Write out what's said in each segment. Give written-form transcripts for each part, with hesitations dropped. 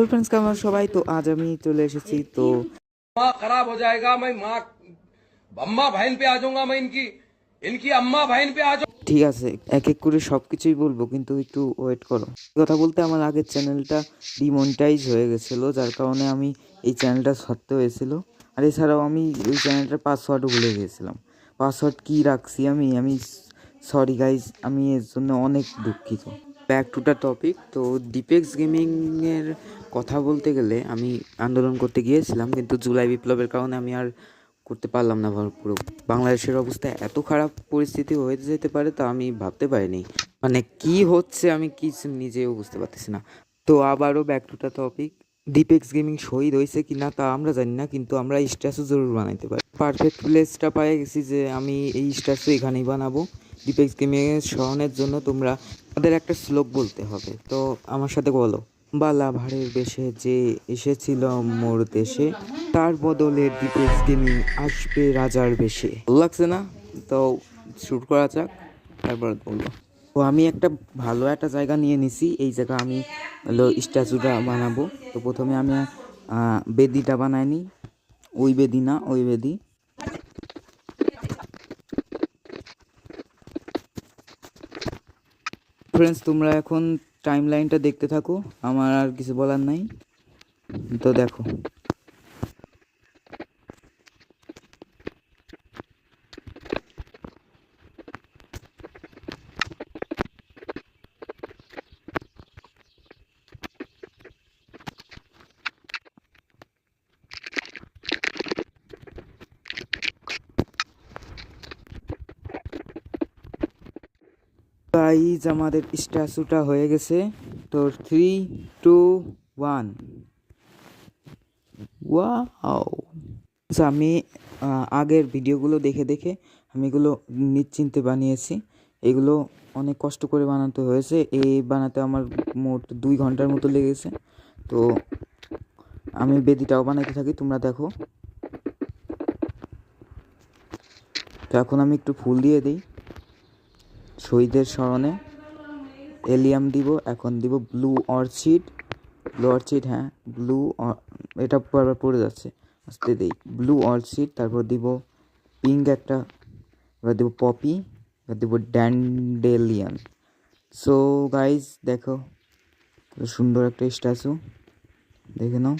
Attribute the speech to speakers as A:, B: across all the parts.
A: Hello friends, কেমন সবাই? তো আজ আমি চলে এসেছি। তো
B: माँ खराब हो जाएगा। मैं माँ अम्मा बहन पे आ जाऊंगा। मैं इनकी इनकी अम्मा बहन पे आ जाऊंगा।
A: ঠিক আছে, এক এক করে সব কিছুই বলবো, কিন্তু একটু ওয়েট করো। কথা বলতে আমার আগের চ্যানেলটা ডিমনিটাইজ হয়ে গেছিলো, যার কারণে আমি এই চ্যানেলটা ছাড়তে হয়েছিল। আর এছাড়াও আমি ওই চ্যানেলটার পাসওয়ার্ডও ভুলে গিয়েছিলাম। পাসওয়ার্ড কী রাখছি আমি সরি গাইজ, আমি এর জন্য অনেক দুঃখিত। Back to the topic. তো ডিপেক্স গেমিংয়ের কথা বলতে গেলে আমি আন্দোলন করতে গিয়েছিলাম, কিন্তু জুলাই বিপ্লবের কারণে আমি আর করতে পারলাম না পুরো। বাংলাদেশের অবস্থা এত খারাপ পরিস্থিতি হয়ে যেতে পারে তা আমি ভাবতে পারিনি। মানে কি হচ্ছে আমি কিছু নিজেও বুঝতে পারতেছি না। তো আবারও ব্যাক টু দ্য টপিক। ডিপেক্স গেমিং শহীদ হয়েছে কি না তা আমরা জানি না, কিন্তু আমরা স্ট্যাচু জরুর বানাইতে পারি। পারফেক্ট প্লেসটা পেয়ে গেছি যে আমি এই স্ট্যাচু এখানেই বানাবো। ডিপেক্স গেমিংয়ের স্মরণের জন্য তোমরা আমাদের একটা শ্লোক বলতে হবে। তো আমার সাথে বলো। বালা ভাড়ের বেশে যে এসেছিল মোর দেশে, তার বদলে ডিপেক্স গেমিং আসবে রাজার বেশে। ভালো লাগছে না? তো শুট করা যাক, তারপর বলবো। তো আমি একটা ভালো একটা জায়গা নিয়ে নিছি। এই জায়গা আমি হলো স্ট্যাচুটা বানাবো। তো প্রথমে আমি বেদিটা বানাই নিই। ওই বেদি না, ওই বেদি। ফ্রেন্ডস, তোমরা এখন টাইম লাইনটা দেখতে থাকো, আমার আর কিছু বলার নাই। তো দেখো, গাইজ আমাদের স্ট্যাচুটা হয়ে গেছে। তো 3, 2, 1, ওয়াও। আমি আগের ভিডিওগুলো দেখে দেখে আমি এগুলো নিশ্চিন্তে বানিয়েছি। এগুলো অনেক কষ্ট করে বানাতে হয়েছে। এই বানাতে আমার মোট 2 ঘন্টার মতো লেগেছে। তো আমি বেদিটাও বানাইতে থাকি, তোমরা দেখো। তো এখন আমি একটু ফুল দিয়ে দিই শহীদের স্মরণে। এলিয়াম দিব, এখন দিব ব্লু অর্চিড। হ্যাঁ, ব্লু, এটা বারবার পড়ে যাচ্ছে, আস্তে দিই। ব্লু অর্চিড, তারপর দিব পিঙ্ক একটা, এবার দেবো পপি, এবার দেবো ড্যান্ডেলিয়ান। সো গাইজ দেখো, সুন্দর একটা স্ট্যাচু, দেখে নাও।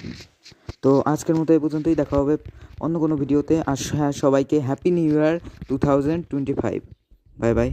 A: তো আজকের মতো এই পর্যন্তই, দেখা হবে অন্য কোনো ভিডিওতে। আর হ্যাঁ, সবাইকে happy new year 2025। Bye bye.